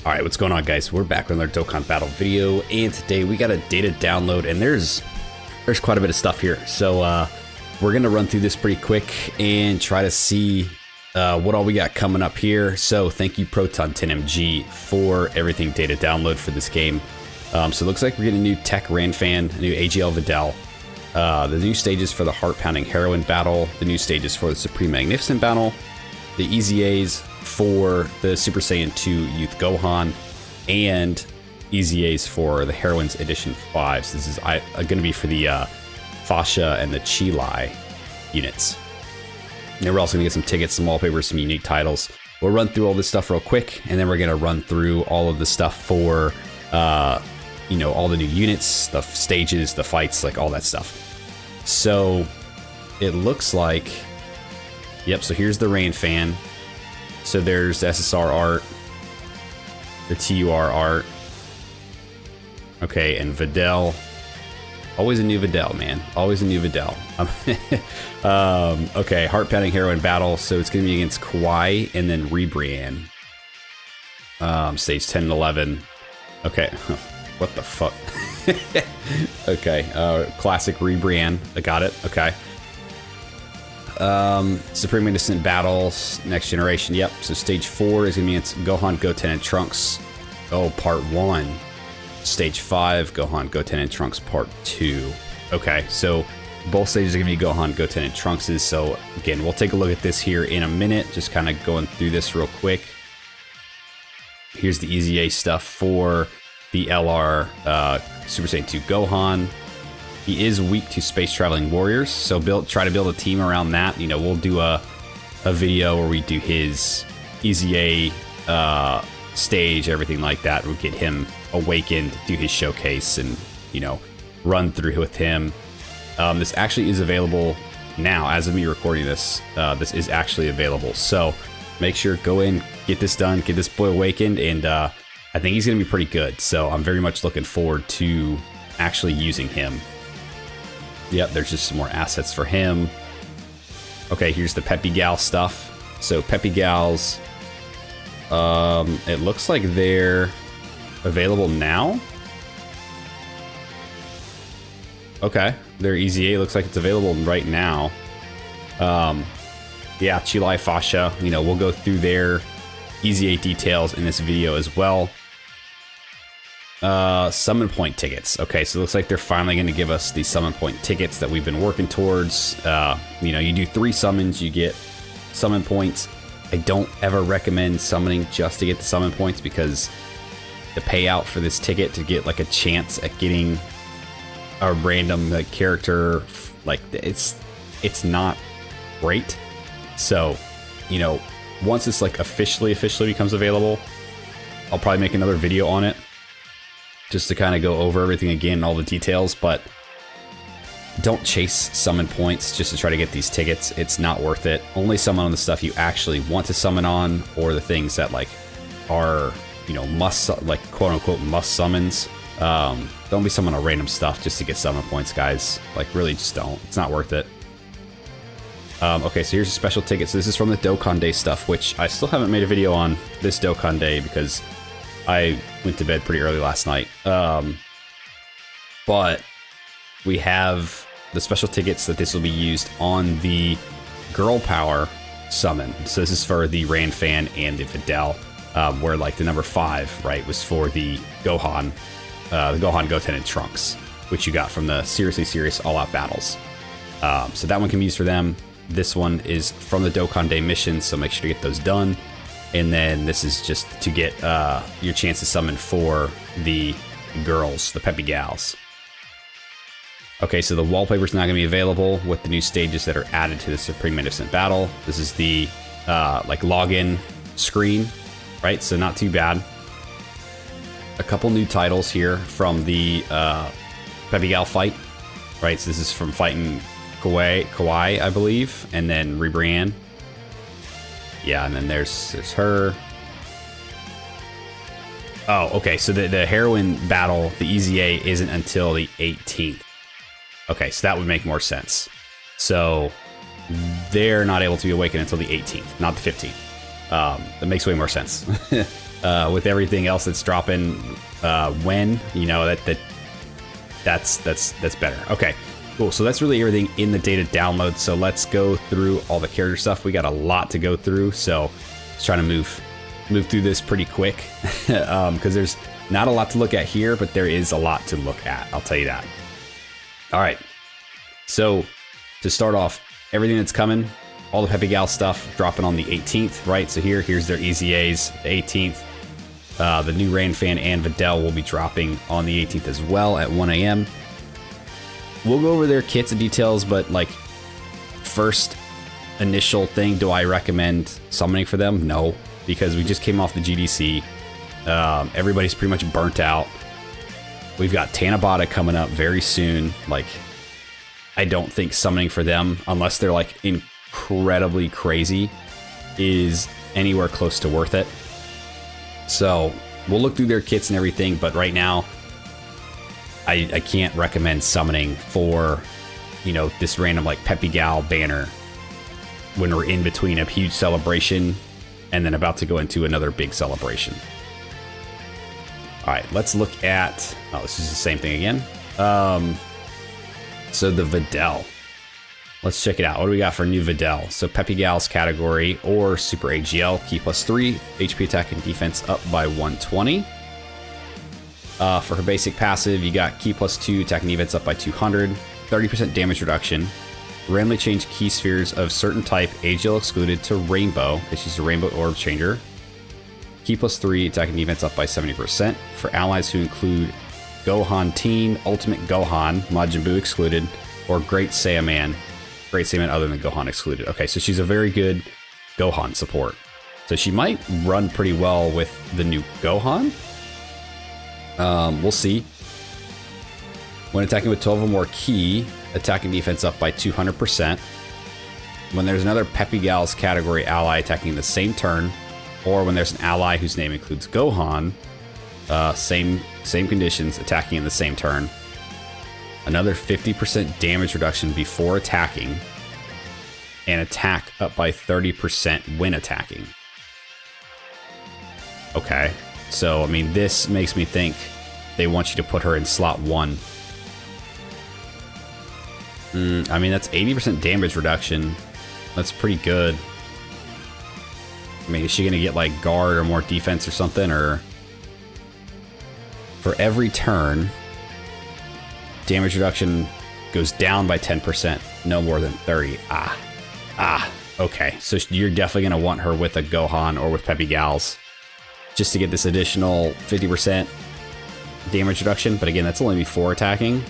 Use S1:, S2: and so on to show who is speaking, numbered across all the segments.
S1: Alright, what's going on, guys? We're back with another Dokkan battle video, and today we got a data download, and there's quite a bit of stuff here. So we're gonna run through this pretty quick and try to see what all we got coming up here. So thank you Proton 10MG for everything data download for this game. So it looks like we're getting a new Tech Ranfan, a new AGL Videl, the new stages for the Heart Pounding Heroine battle, the new stages for the Supreme Magnificent battle, the EZAs for the Super Saiyan 2 Youth Gohan, and EZAs for the Heroines Edition 5s. This is going to be for the Fascia and the Chilai units. And we're also going to get some tickets, some wallpapers, some unique titles. We'll run through all this stuff real quick, and then we're going to run through all of the stuff for, you know, all the new units, the stages, the fights, like all that stuff. So it looks like, yep, so here's the Ranfan. So there's SSR art, the TUR art. Okay, and Videl. Always a new Videl, man. Always a new Videl. Okay, Heart Pounding Heroine battle. So it's going to be against Kawaii and then Rebrian. Stage 10 and 11. Okay, what the fuck? Okay, classic Rebrian. I got it. Okay. Supreme Magnificent battles, next generation. Yep. So stage 4 is gonna be against Gohan, Goten, and Trunks. Oh, part 1. Stage 5, Gohan, Goten, and Trunks, part 2. Okay, so both stages are gonna be Gohan, Goten, and Trunkses. So again, we'll take a look at this here in a minute. Just kind of going through this real quick. Here's the EZA stuff for the LR Super Saiyan 2 Gohan. He is weak to space traveling warriors, so try to build a team around that. You know, we'll do a video where we do his EZA stage, everything like that. We'll get him awakened, do his showcase, and, you know, run through with him. This actually is available now, as of me recording this. This is actually available, so make sure go in, get this done, get this boy awakened, and I think he's gonna be pretty good. So I'm very much looking forward to actually using him. Yep, there's just some more assets for him. Okay, here's the Peppy Gal stuff. So Peppy Gals, it looks like they're available now. Okay, their EZA looks like it's available right now. Yeah, Chilai Fascia, you know, we'll go through their EZA details in this video as well. Summon point tickets. Okay, so it looks like they're finally going to give us the summon point tickets that we've been working towards. You know, you do 3 summons, you get summon points. I don't ever recommend summoning just to get the summon points, because the payout for this ticket to get like a chance at getting a random character, like it's not great. So, you know, once it's like officially becomes available, I'll probably make another video on it, just to kind of go over everything again, all the details. But don't chase summon points just to try to get these tickets. It's not worth it. Only summon on the stuff you actually want to summon on, or the things that like are, you know, must, like quote unquote must summons. Don't be summoning on random stuff just to get summon points, guys. Like, really just don't. It's not worth it. Okay, so here's a special ticket. So this is from the Dokkan Day stuff, which I still haven't made a video on this Dokkan Day because I went to bed pretty early last night. But we have the special tickets that this will be used on the Girl Power summon. So this is for the Ranfan and the Videl, where like the number 5, right, was for the Gohan, Goten, and Trunks, which you got from the Seriously Serious All Out battles. So that one can be used for them. This one is from the Dokkan Day mission, so make sure to get those done. And then this is just to get your chance to summon for the girls, the Peppy Gals. Okay, so the wallpaper's not going to be available with the new stages that are added to the Supreme Magnificent battle. This is the like login screen, right? So not too bad. A couple new titles here from the Peppy Gal fight, right? So this is from fighting Kawaii, I believe, and then Rebrian. Yeah, and then there's her. Oh, okay, so the heroine battle, the EZA, isn't until the 18th. Okay, so that would make more sense. So they're not able to be awakened until the 18th, not the 15th. That makes way more sense. with everything else that's dropping. When you know that's better. Okay, cool. So that's really everything in the data download. So let's go through all the character stuff. We got a lot to go through, so let's try to move through this pretty quick because there's not a lot to look at here, but there is a lot to look at. I'll tell you that. All right. So to start off, everything that's coming, all the Peppy Gal stuff dropping on the 18th, right? So here's their EZAs, the 18th. The new Ranfan and Videl will be dropping on the 18th as well at 1 a.m. We'll go over their kits and details, but like first initial thing, do I recommend summoning for them? No, because we just came off the GDC. Everybody's pretty much burnt out. We've got Tanabata coming up very soon. Like, I don't think summoning for them, unless they're like incredibly crazy, is anywhere close to worth it. So we'll look through their kits and everything, but right now I can't recommend summoning for, you know, this random like Peppy Gal banner when we're in between a huge celebration and then about to go into another big celebration. All right, let's look at, oh, this is the same thing again. So the Videl. Let's check it out. What do we got for new Videl? So Peppy Gal's category or Super AGL, key +3, HP attack and defense up by 120. For her basic passive, you got key +2, attack and defense up by 200, 30% damage reduction. Randomly change key spheres of certain type, AGL excluded, to rainbow, because she's a rainbow orb changer. Key +3, attack and defense up by 70%. For allies who include Gohan Teen, Ultimate Gohan, Majin Buu excluded, or Great Saiyaman. Great Saiyaman other than Gohan excluded. Okay, so she's a very good Gohan support. So she might run pretty well with the new Gohan. We'll see. When attacking with 12 or more key, attack and defense up by 200%. When there's another Peppy Gal's category ally attacking the same turn, or when there's an ally whose name includes Gohan, same conditions, attacking in the same turn. Another 50% damage reduction before attacking, and attack up by 30% when attacking. Okay, so I mean, this makes me think they want you to put her in slot 1. I mean, that's 80% damage reduction. That's pretty good. I mean, is she gonna get like guard or more defense or something, or? For every turn, damage reduction goes down by 10%, no more than 30. Okay. So you're definitely going to want her with a Gohan or with Peppy Gals just to get this additional 50% damage reduction. But again, that's only before attacking,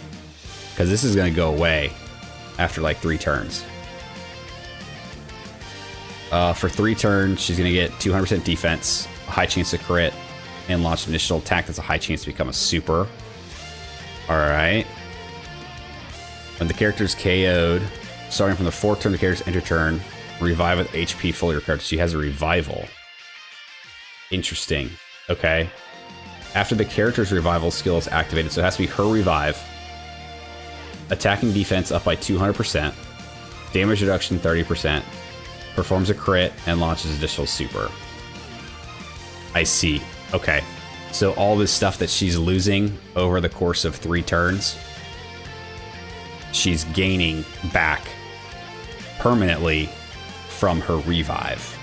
S1: because this is going to go away after like 3 turns. For 3 turns, she's going to get 200% defense, a high chance to crit, and launch an initial attack that's a high chance to become a super. Alright. When the character's KO'd, starting from the 4th turn, the character's enter turn, revive with HP fully recovered. She has a revival. Interesting. Okay. After the character's revival skill is activated, so it has to be her revive. Attacking defense up by 200%. Damage reduction 30%. Performs a crit and launches additional super. I see. Okay, so all this stuff that she's losing over the course of 3 turns, she's gaining back permanently from her revive.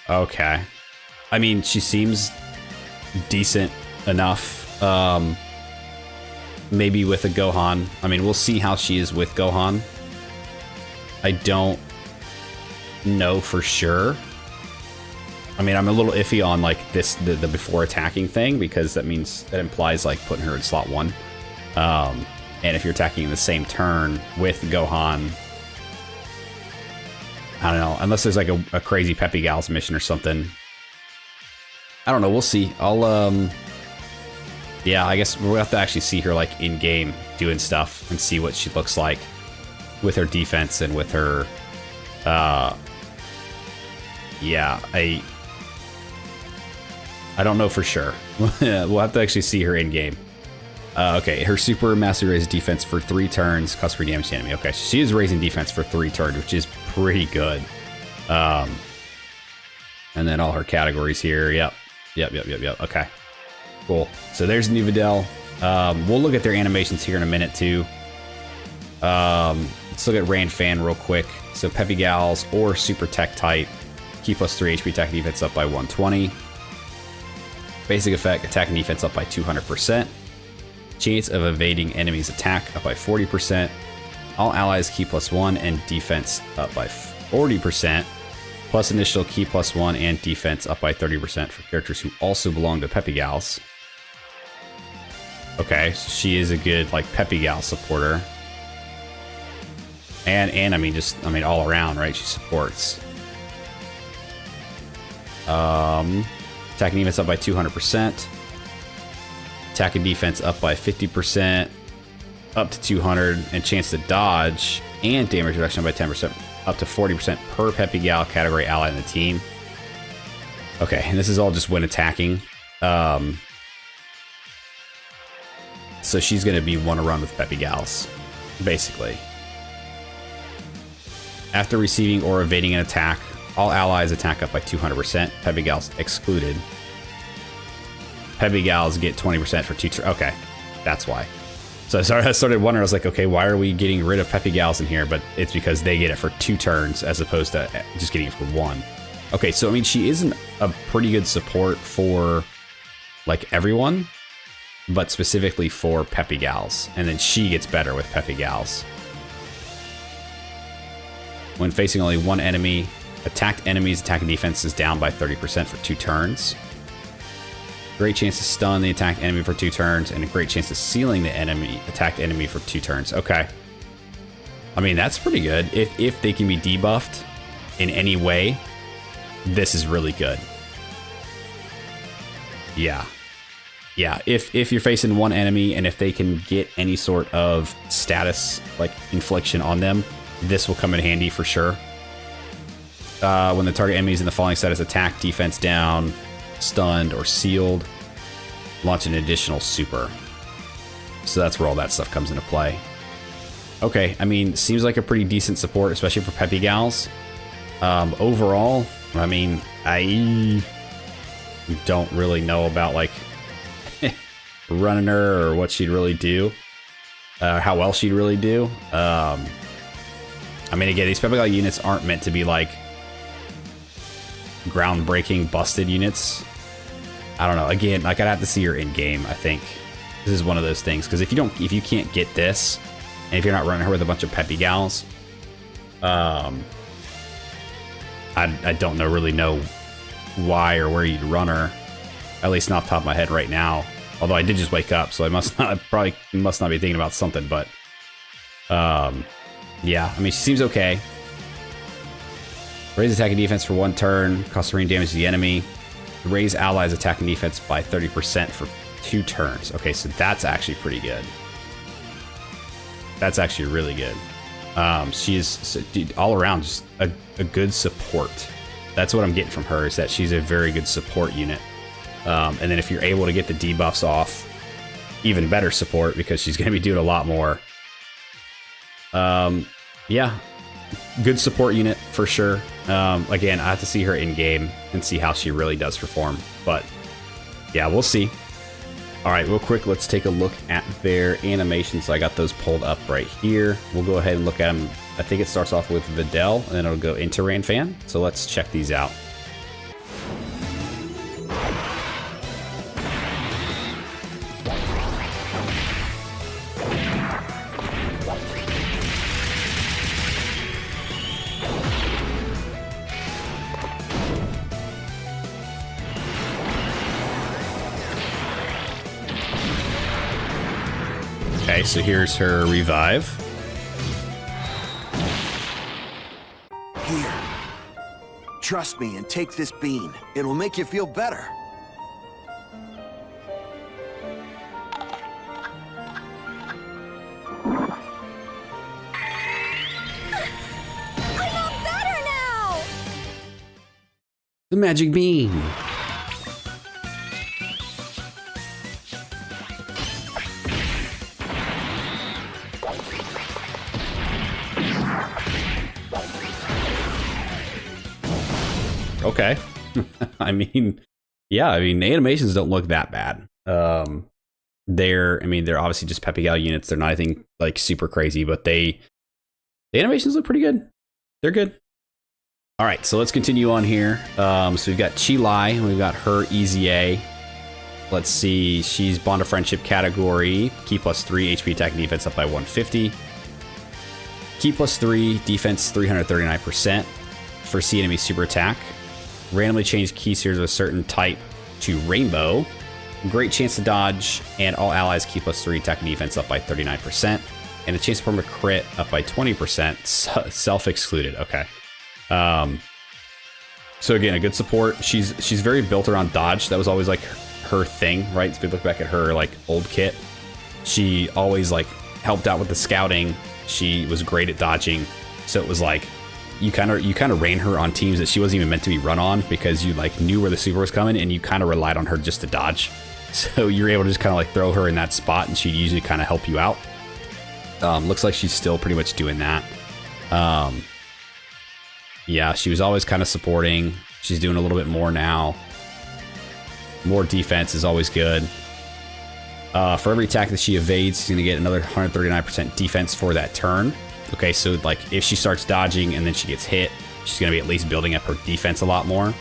S1: Okay. I mean, she seems decent enough. Maybe with a Gohan. I mean, we'll see how she is with Gohan. I don't know for sure. I mean, I'm a little iffy on like this, the before attacking thing, because that means that implies like putting her in slot 1. And if you're attacking in the same turn with Gohan, I don't know, unless there's like a crazy Peppy Gals mission or something. I don't know. We'll see. Yeah, I guess we'll have to actually see her like in game doing stuff and see what she looks like with her defense and with her. Yeah, I don't know for sure. We'll have to actually see her in game. Okay, her super mastery raises defense for 3 turns, cost 3 damage to enemy. Okay, she is raising defense for 3 turns, which is pretty good. And then all her categories here. Yep. Okay. Cool. So there's new Videl. We'll look at their animations here in a minute too. Let's look at Ranfan real quick. So Peppy Gals or Super Tech type. Ki plus 3 HP attack and defense up by 120. Basic effect, attack and defense up by 200%. Chance of evading enemies' attack up by 40%. All allies Ki plus 1 and defense up by 40%. Plus initial Ki plus 1 and defense up by 30% for characters who also belong to Peppy Gals. Okay, so she is a good like Peppy Gal supporter. And I mean all around, right? She supports. Attack and defense up by 200%. Attack and defense up by 50%. Up to 200. And chance to dodge and damage reduction by 10%. Up to 40% per Peppy Gal category ally in the team. Okay, and this is all just when attacking. So she's going to be one to run with Peppy Gals, basically. After receiving or evading an attack, all allies attack up by 200%, Peppy Gals excluded. Peppy Gals get 20% for 2 turns. Okay, that's why. So I started wondering, I was like, okay, why are we getting rid of Peppy Gals in here? But it's because they get it for 2 turns as opposed to just getting it for 1. Okay, so I mean, she isn't a pretty good support for like everyone, but specifically for Peppy Gals. And then she gets better with Peppy Gals. When facing only one enemy, attacked enemies' attack and defense is down by 30% for 2 turns. Great chance to stun the attacked enemy for 2 turns, and a great chance of sealing the attacked enemy for 2 turns. Okay. I mean, that's pretty good. If they can be debuffed in any way, this is really good. Yeah. Yeah, if you're facing one enemy and if they can get any sort of status, like infliction on them, this will come in handy for sure. When the target enemy is in the following status: attack, defense down, stunned, or sealed, launch an additional super. So that's where all that stuff comes into play. Okay, I mean, seems like a pretty decent support, especially for Peppy Gals. Overall, I mean, I don't really know about like running her or what she'd really do, how well she'd really do. I mean, again, these Peppy Gal units aren't meant to be like groundbreaking busted units. I don't know. Again, like I'd have to see her in game. I think this is one of those things, because if you can't get this, and if you're not running her with a bunch of Peppy Gals, I don't really know why or where you'd run her. At least not off the top of my head right now. Although I did just wake up, so I must not be thinking about something. But yeah, I mean, she seems okay. Raise attack and defense for 1 turn, cost marine damage to the enemy. Raise allies attack and defense by 30% for 2 turns. Okay, so that's actually pretty good. That's actually really good. She's all around just a good support. That's what I'm getting from her, is that she's a very good support unit. And then if you're able to get the debuffs off, even better support, because she's going to be doing a lot more. Yeah, good support unit for sure. Again, I have to see her in game and see how she really does perform. But yeah, we'll see. All right, real quick, let's take a look at their animations. So I got those pulled up right here. We'll go ahead and look at them. I think it starts off with Videl, and then it'll go into Ranfan. So let's check these out. Okay, so here's her revive.
S2: Here. Trust me and take this bean. It'll make you feel better.
S3: I'm all better now!
S1: The magic bean. Okay. I mean, yeah, I mean, the animations don't look that bad. They're obviously just Peppy Gal units. They're not anything like super crazy, but the animations look pretty good. They're good. All right, so let's continue on here. So we've got Chi Lai, and we've got her Easy A. Let's see, she's Bond of Friendship category. Ki plus 3, HP attack and defense up by 150. Ki plus 3, defense 339%. For C enemy super attack. Randomly change key series of a certain type to Rainbow. Great chance to dodge, and all allies Ki plus 3 attack and defense up by 39%. And a chance to perform a crit up by 20%. Self-excluded, okay. So again, a good support. She's very built around dodge. That was always like her thing, right? If you look back at her like old kit, she always like helped out with the scouting. She was great at dodging. So it was like you kind of ran her on teams that she wasn't even meant to be run on, because you like knew where the super was coming and you kind of relied on her just to dodge. So you're able to just kind of like throw her in that spot and she'd usually kind of help you out. Looks like she's still pretty much doing that. Yeah, she was always kind of supporting. She's doing a little bit more now. More defense is always good. For every attack that she evades, she's going to get another 139% defense for that turn. Okay, so like if she starts dodging and then she gets hit, she's going to be at least building up her defense a lot more.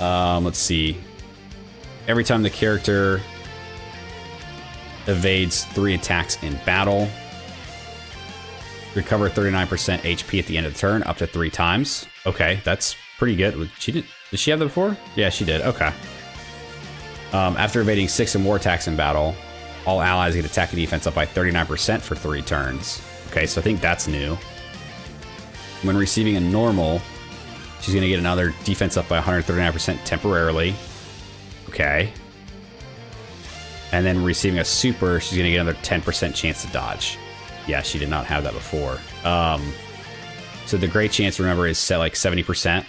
S1: Let's see. Every time the character evades 3 attacks in battle, recover 39% HP at the end of the turn, up to 3 times. Okay, that's pretty good. Did she have that before? Yeah, she did. Okay. After evading 6 or more attacks in battle, all allies get attack and defense up by 39% for 3 turns. Okay, so I think that's new. When receiving a normal, she's going to get another defense up by 139% temporarily. Okay. And then receiving a super, she's going to get another 10% chance to dodge. Yeah, she did not have that before. So the great chance, remember, is set like 70%.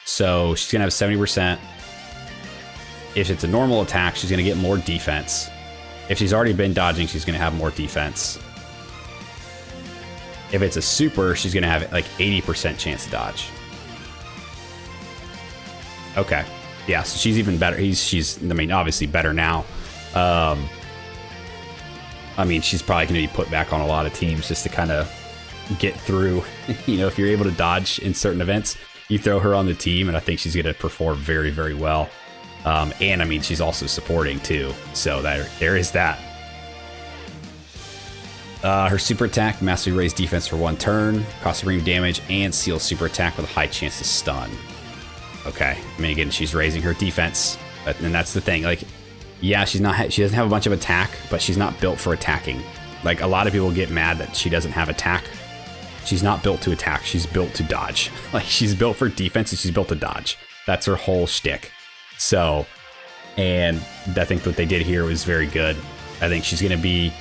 S1: So she's going to have 70%. If it's a normal attack, she's going to get more defense. If she's already been dodging, she's going to have more defense. If it's a super, she's going to have like 80% chance to dodge. Okay. Yeah, so she's even better. She's obviously better now. She's probably going to be put back on a lot of teams just to kind of get through. If you're able to dodge in certain events, you throw her on the team, and I think she's going to perform very, very well. And she's also supporting too. So there is that. Her super attack, massively raise defense for 1 turn, cost supreme damage, and seal super attack with a high chance to stun. Okay. Again, she's raising her defense, and that's the thing. Like, yeah, she doesn't have a bunch of attack, but she's not built for attacking. Like, a lot of people get mad that she doesn't have attack. She's not built to attack. She's built to dodge. Like, she's built for defense and she's built to dodge. That's her whole shtick. So, and I think what they did here was very good. I think she's going to be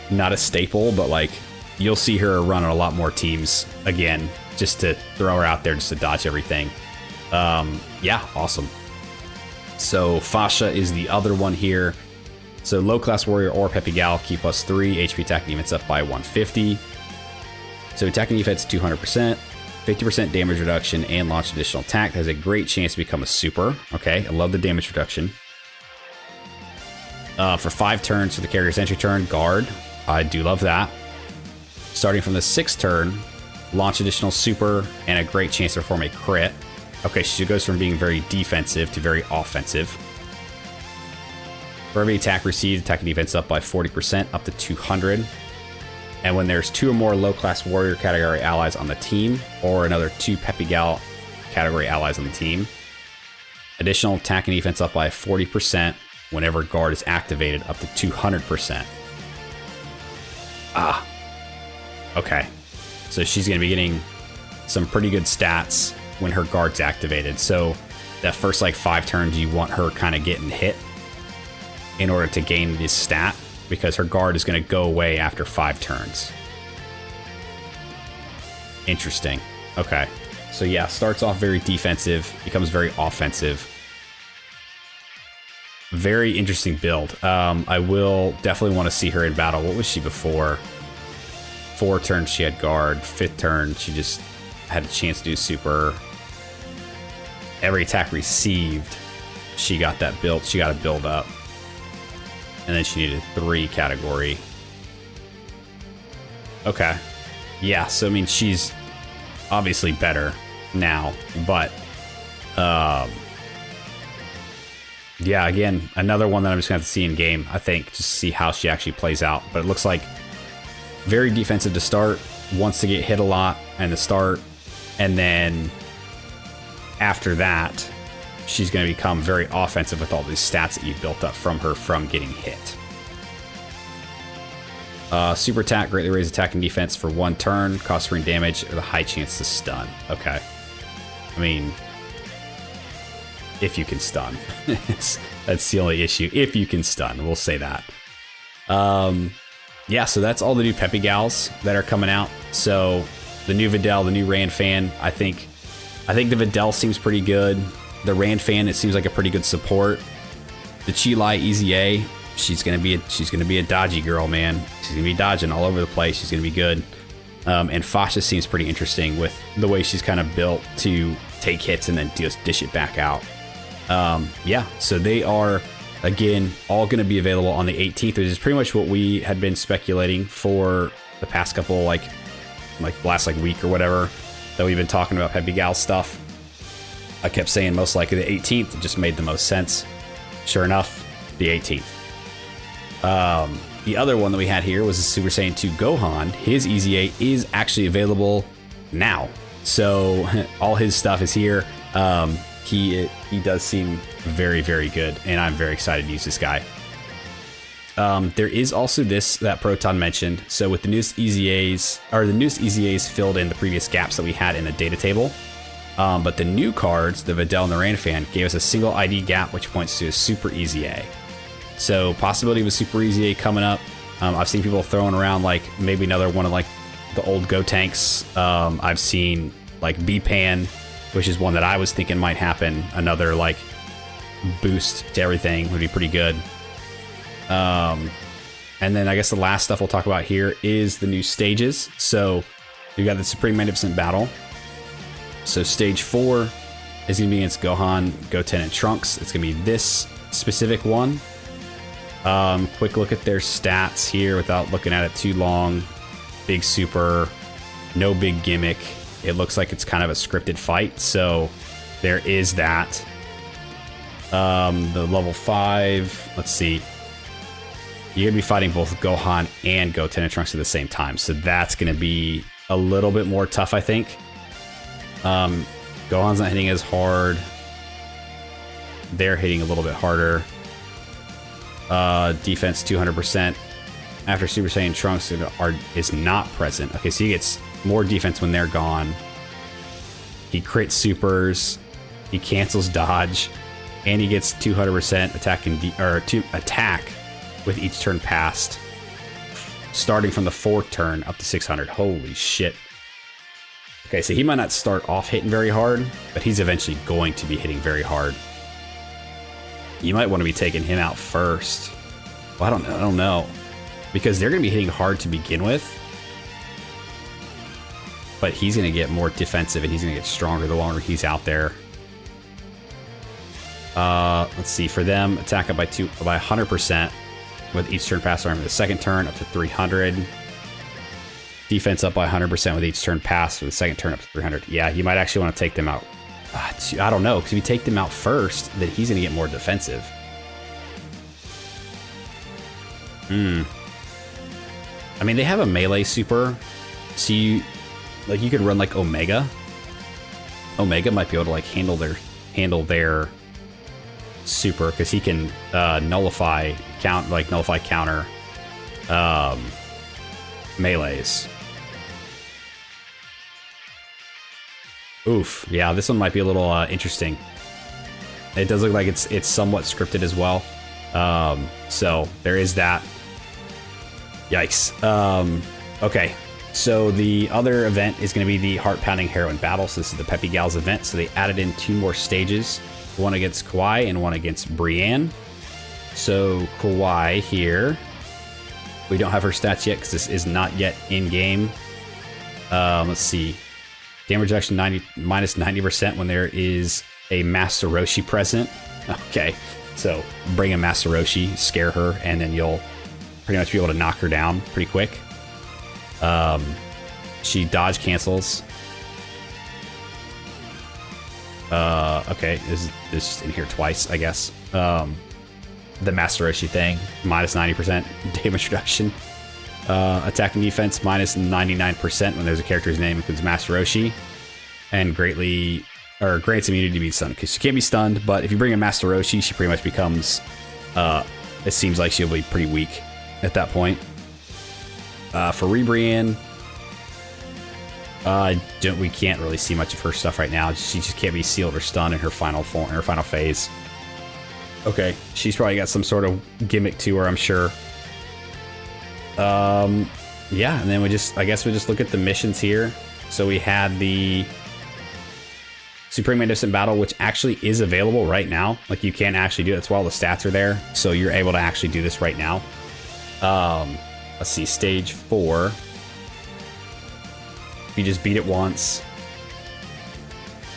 S1: not a staple, but like, you'll see her run on a lot more teams again, just to throw her out there just to dodge everything. Yeah, awesome. So Fasha is the other one here. So low class warrior or Peppy Gal, Ki plus 3, HP attack and defense up by 150. So attack and defense 200%, 50% damage reduction, and launch additional attack. Has a great chance to become a super. Okay, I love the damage reduction. For 5 turns for the character's entry turn, guard. I do love that. Starting from the 6th turn, launch additional super, and a great chance to perform a crit. Okay, she goes from being very defensive to very offensive. For every attack received, attack and defense up by 40%, up to 200. And when there's 2 or more low-class warrior category allies on the team, or another 2 Peppy Gal category allies on the team, additional attack and defense up by 40% whenever guard is activated, up to 200%. Ah. Okay. So she's going to be getting some pretty good stats when her guard's activated. So that first like 5 turns, you want her kind of getting hit in order to gain this stat, because her guard is going to go away after 5 turns. Interesting. Okay. So yeah, starts off very defensive, becomes very offensive. Very interesting build. I will definitely want to see her in battle. What was she before? 4 turns she had guard. 5th turn she just had a chance to do super. every attack received, she got that build. She got a build up. And then she needed 3 category. Okay. Yeah, so I mean, she's obviously better now, but yeah, again, another one that I'm just gonna have to see in game, I think, just to see how she actually plays out. But it looks like very defensive to start, wants to get hit a lot and to start, and then after that, she's gonna become very offensive with all these stats that you've built up from her from getting hit. Super attack, greatly raise attack and defense for 1 turn, cost ring damage, or the high chance to stun. Okay. I mean, if you can stun. That's the only issue. If you can stun, we'll say that. Yeah, so that's all the new Peppy gals that are coming out. So the new Videl, the new Ranfan, I think the Videl seems pretty good. The Ranfan, it seems like a pretty good support. The Chi-Lai EZA, she's gonna be a dodgy girl, man. She's gonna be dodging all over the place. She's gonna be good. And Fasha seems pretty interesting with the way she's kind of built to take hits and then just dish it back out. Yeah, so they are, again, all going to be available on the 18th, which is pretty much what we had been speculating for the past couple, like last week or whatever, that we've been talking about Peppy Gal stuff. I kept saying most likely the 18th. It just made the most sense. Sure enough, the 18th. The other one that we had here was the Super Saiyan 2 Gohan. His EZA is actually available now. So all his stuff is here. He does seem very, very good, and I'm very excited to use this guy. There is also that Proton mentioned. So with the newest EZAs filled in the previous gaps that we had in the data table. But the new cards, the Videl and the Ranfan, gave us a single ID gap, which points to a Super EZA. So possibility of a Super EZA coming up. I've seen people throwing around like maybe another one of like the old Go tanks. I've seen like B-Pan, which is one that I was thinking might happen. Another like boost to everything would be pretty good. And then I guess the last stuff we'll talk about here is the new stages. So you got the Supreme Magnificent Battle. So stage 4 is gonna be against Gohan, Goten, and Trunks. It's gonna be this specific one. Quick look at their stats here without looking at it too long. Big super, no big gimmick. It looks like it's kind of a scripted fight, so there is that. The level 5, let's see. You're gonna be fighting both Gohan and Goten and Trunks at the same time, so that's gonna be a little bit more tough, I think. Gohan's not hitting as hard. They're hitting a little bit harder. Defense 200%. After Super Saiyan Trunks is not present. Okay, so he gets more defense when they're gone. He crits supers. He cancels dodge, and he gets 200% attack attack with each turn passed, starting from the 4th turn up to 600. Holy shit. Okay, so he might not start off hitting very hard, but he's eventually going to be hitting very hard. You might want to be taking him out first. Well, I don't know. Because they're going to be hitting hard to begin with. But he's going to get more defensive and he's going to get stronger the longer he's out there. Let's see. For them, attack up by 100% with each turn pass starting with the 2nd turn up to 300. Defense up by 100% with each turn pass for the 2nd turn up to 300. Yeah, you might actually want to take them out. I don't know, because if you take them out first, then he's going to get more defensive. I mean, they have a melee super, so you could run like Omega. Omega might be able to like handle their super, because he can nullify counter melees. Oof, yeah, this one might be a little interesting. It does look like it's somewhat scripted as well. So there is that. Yikes. Okay, so the other event is going to be the Heart-Pounding Heroine Battle. So this is the Peppy Gals event. So they added in 2 more stages, one against Kawaii and one against Brienne. So Kawaii here, we don't have her stats yet because this is not yet in game. Let's see. Damage reduction minus 90% when there is a Master Roshi present. Okay, so bring a Master Roshi, scare her, and then you'll pretty much be able to knock her down pretty quick. She dodge cancels. Okay, this in here twice, I guess.
S3: The Master Roshi thing.
S1: Minus 90% damage reduction. Attack and defense minus 99% when there's a character's name includes Master Roshi. And grants immunity to be stunned. Because she can't be stunned, but if you bring a Master Roshi, she pretty much becomes, it seems like she'll be pretty weak at that point. For Ribrianne, we can't really see much of her stuff right now. She just can't be sealed or stunned in her final form, in her final phase. Okay, she's probably got some sort of gimmick to her, I'm sure. Yeah, and then I guess we just look at the missions here. So we had the Supreme Magnificent Battle, which actually is available right now. Like, you can actually do it. That's why all the stats are there. So you're able to actually do this right now. Let's see, stage 4. If you just beat it once,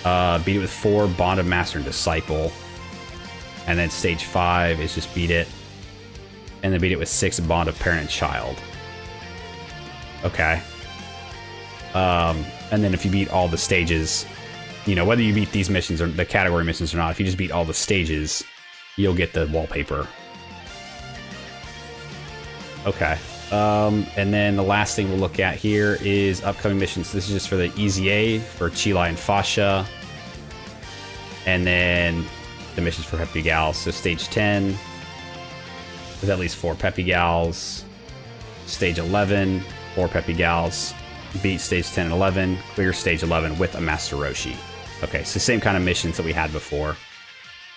S1: beat it with 4 Bond of Master and Disciple. And then stage 5 is just beat it, and then beat it with 6 Bond of Parent and Child. Okay. And then if you beat all the stages, you know, whether you beat these missions or the category missions or not, if you just beat all the stages, you'll get the wallpaper. Okay. And then the last thing we'll look at here is upcoming missions. This is just for the EZA, for Chilai and Fasha. And then the missions for Peppy Gals. So stage 10 with at least 4 Peppy Gals. Stage 11, 4 Peppy Gals. Beat stage 10 and 11. Clear stage 11 with a Master Roshi. Okay, so same kind of missions that we had before.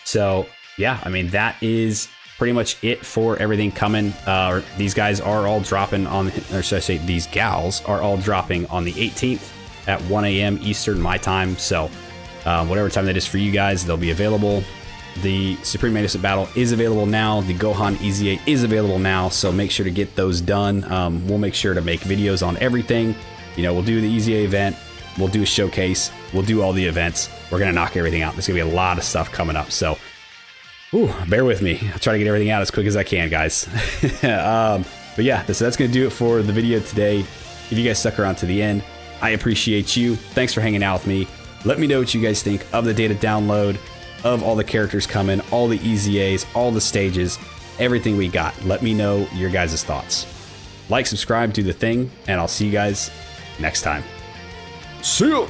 S1: So yeah, I mean, that is pretty much it for everything coming. These guys are all dropping on, or should I say these gals are all dropping on the 18th at 1 a.m. Eastern, my time. So whatever time that is for you guys, they'll be available. The Supreme Magnificent Battle is available now. The Gohan EZA is available now, so make sure to get those done. We'll make sure to make videos on everything. You know, we'll do the EZA event, we'll do a showcase, we'll do all the events. We're going to knock everything out. There's going to be a lot of stuff coming up, so bear with me. I'll try to get everything out as quick as I can, guys. But yeah, that's going to do it for the video today. If you guys stuck around to the end, I appreciate you. Thanks for hanging out with me. Let me know what you guys think of the data download, of all the characters coming, all the EZAs, all the stages, everything we got. Let me know your guys' thoughts. Like, subscribe, do the thing, and I'll see you guys next time. See ya!